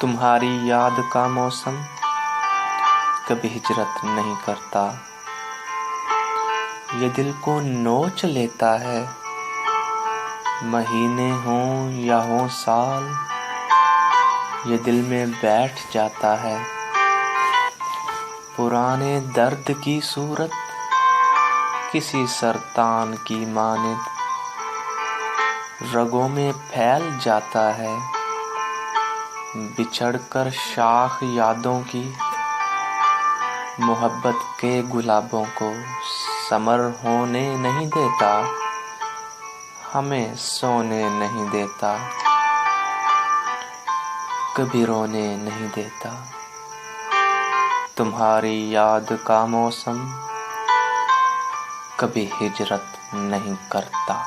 तुम्हारी याद का मौसम कभी हिजरत नहीं करता। ये दिल को नोच लेता है, महीने हों या हों साल, ये दिल में बैठ जाता है। पुराने दर्द की सूरत किसी सरतान की मानिद रगों में फैल जाता है। बिछड़कर शाख यादों की मोहब्बत के गुलाबों को समर होने नहीं देता, हमें सोने नहीं देता, कभी रोने नहीं देता। तुम्हारी याद का मौसम कभी हिजरत नहीं करता।